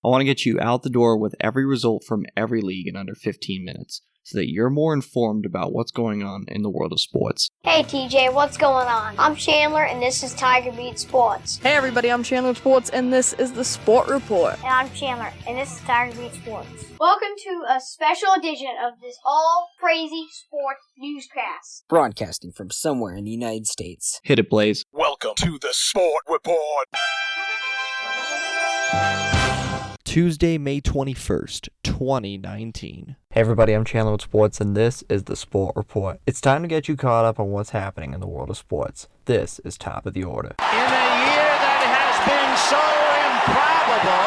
I want to get you out the door with every result from every league in under 15 minutes, so that you're more informed about what's going on in the world of sports. Hey TJ, what's going on? I'm Chandler and this is Tiger Beat Sports. Hey everybody, I'm Chandler Sports and this is the Sport Report. And I'm Chandler and this is Tiger Beat Sports. Welcome to a special edition of this all crazy sports newscast. Broadcasting from somewhere in the United States. Hit it, Blaze. Welcome to the Sport Report. Tuesday, May 21st, 2019. Hey everybody, I'm Chandler with Sports, and this is the Sport Report. It's time to get you caught up on what's happening in the world of sports. This is Top of the Order. In a year that has been so improbable,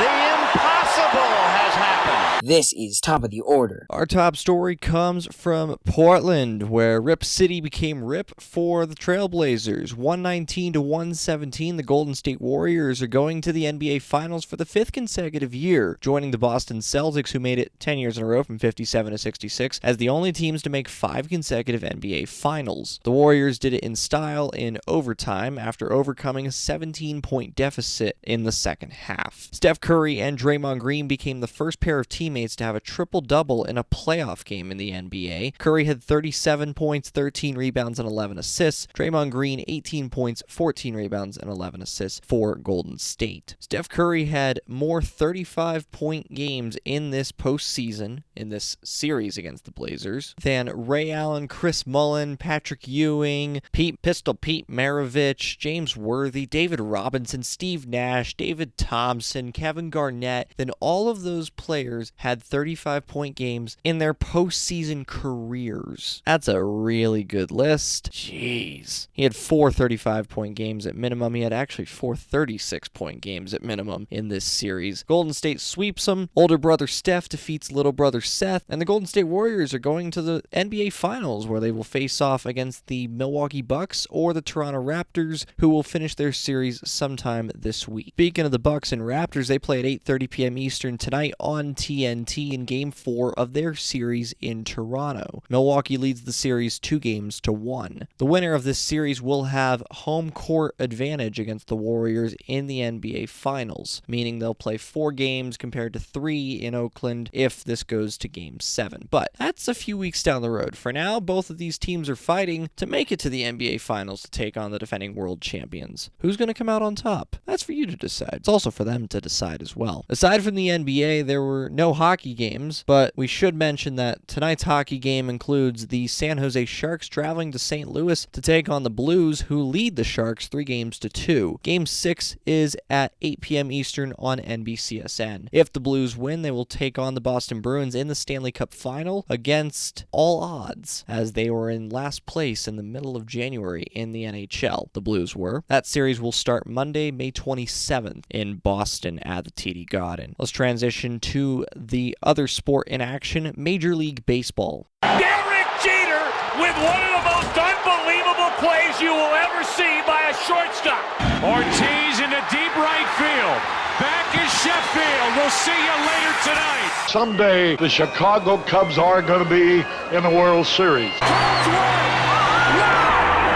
the impossible has happened. This is Top of the Order. Our top story comes from Portland, where Rip City became Rip for the Trailblazers. 119-117, the Golden State Warriors are going to the NBA Finals for the fifth consecutive year, joining the Boston Celtics, who made it 10 years in a row from 57 to 66, as the only teams to make 5 consecutive NBA Finals. The Warriors did it in style in overtime after overcoming a 17-point deficit in the second half. Steph Curry and Draymond Green became the first pair of teammates to have a triple-double in a playoff game in the NBA. Curry had 37 points, 13 rebounds, and 11 assists. Draymond Green, 18 points, 14 rebounds, and 11 assists for Golden State. Steph Curry had more 35-point games in this postseason, in this series against the Blazers, than Ray Allen, Chris Mullin, Patrick Ewing, Pistol Pete Maravich, James Worthy, David Robinson, Steve Nash, David Thompson, Kevin Garnett. Then all of those players had 35-point games in their postseason careers. That's a really good list. Jeez. He had 4 35-point games at minimum. He had actually 4 36-point games at minimum in this series. Golden State sweeps them. Older brother Steph defeats little brother Seth. And the Golden State Warriors are going to the NBA Finals, where they will face off against the Milwaukee Bucks or the Toronto Raptors, who will finish their series sometime this week. Speaking of the Bucks and Raptors, they play at 8:30 p.m. Eastern tonight on TNT in Game 4 of their series in Toronto. Milwaukee leads the series 2-1. The winner of this series will have home court advantage against the Warriors in the NBA Finals, meaning they'll play 4 games compared to 3 in Oakland if this goes to Game 7. But that's a few weeks down the road. For now, both of these teams are fighting to make it to the NBA Finals to take on the defending world champions. Who's going to come out on top? That's for you to decide. It's also for them to decide as well. Aside from the NBA, there were no hockey games, but we should mention that tonight's hockey game includes the San Jose Sharks traveling to St. Louis to take on the Blues, who lead the Sharks 3-2. Game 6 is at 8 p.m. Eastern on NBCSN. If the Blues win, they will take on the Boston Bruins in the Stanley Cup Final against all odds, as they were in last place in the middle of January in the NHL. The Blues were. That series will start Monday, May 27th in Boston at the TD Garden. Let's transition to the other sport in action, Major League Baseball. Derek Jeter with one of the most unbelievable plays you will ever see by a shortstop. Ortiz into deep right field. Back is Sheffield. We'll see you later tonight. Someday the Chicago Cubs are going to be in the World Series. Cubs win!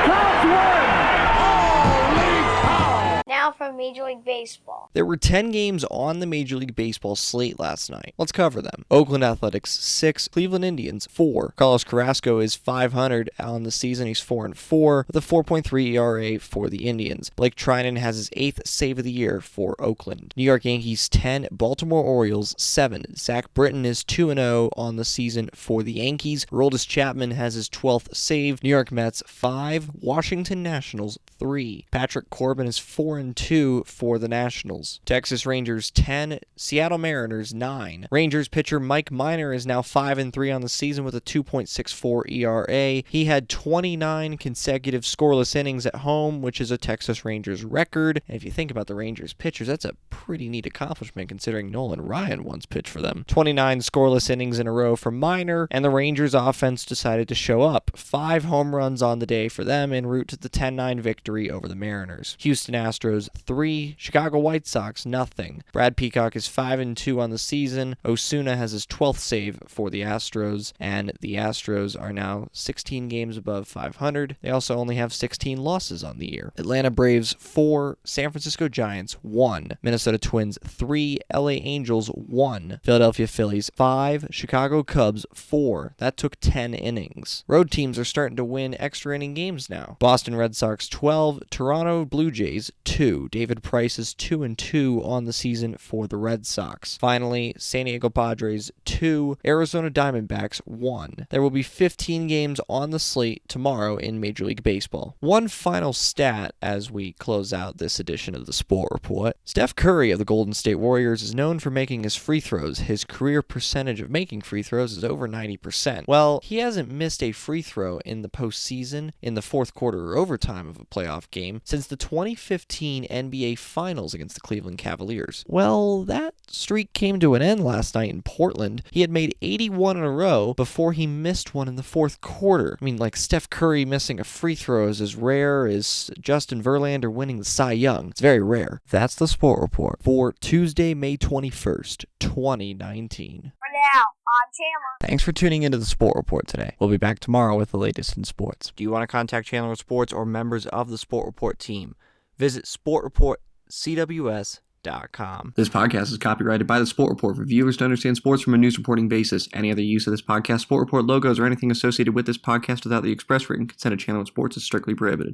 Cubs win! Holy cow! Now from Major League Baseball. There were 10 games on the Major League Baseball slate last night. Let's cover them. Oakland Athletics 6, Cleveland Indians 4. Carlos Carrasco is .500 on the season. He's 4-4 with a 4.3 ERA for the Indians. Blake Trinan has his 8th save of the year for Oakland. New York Yankees 10, Baltimore Orioles 7. Zach Britton is 2-0 on the season for the Yankees. Aroldis Chapman has his 12th save. New York Mets 5, Washington Nationals 3. Patrick Corbin is 4-2 for the Nationals. Texas Rangers 10, Seattle Mariners 9. Rangers pitcher Mike Minor is now 5-3 on the season with a 2.64 ERA. He had 29 consecutive scoreless innings at home, which is a Texas Rangers record. And if you think about the Rangers pitchers, that's a pretty neat accomplishment considering Nolan Ryan once pitched for them. 29 scoreless innings in a row for Minor, and the Rangers offense decided to show up. 5 home runs on the day for them en route to the 10-9 victory over the Mariners. Houston Astros 3. Chicago White Sox, nothing. Brad Peacock is 5-2 on the season. Osuna has his 12th save for the Astros, and the Astros are now 16 games above 500. They also only have 16 losses on the year. Atlanta Braves 4, San Francisco Giants 1, Minnesota Twins 3, LA Angels 1, Philadelphia Phillies 5, Chicago Cubs 4. That took 10 innings. Road teams are starting to win extra inning games now. Boston Red Sox 12, Toronto Blue Jays 2. David Price is 2-2 on the season for the Red Sox. Finally, San Diego Padres 2, Arizona Diamondbacks 1. There will be 15 games on the slate tomorrow in Major League Baseball. One final stat as we close out this edition of the Sport Report. Steph Curry of the Golden State Warriors is known for making his free throws. His career percentage of making free throws is over 90%. Well, he hasn't missed a free throw in the postseason, in the fourth quarter or overtime of a playoff game, since the 2015 NBA Finals against the Cleveland Cavaliers. Well, that streak came to an end last night in Portland. He had made 81 in a row before he missed one in the fourth quarter. I mean, like, Steph Curry missing a free throw is as rare as Justin Verlander winning the Cy Young. It's very rare. That's the Sport Report for Tuesday, May 21st, 2019. For now, I'm Chandler. Thanks for tuning into the Sport Report today. We'll be back tomorrow with the latest in sports. Do you want to contact Chandler Sports or members of the Sport Report team? Visit sportreportcws.com. This podcast is copyrighted by the Sport Report for viewers to understand sports from a news reporting basis. Any other use of this podcast, Sport Report logos, or anything associated with this podcast without the express written consent of Channel Sports is strictly prohibited.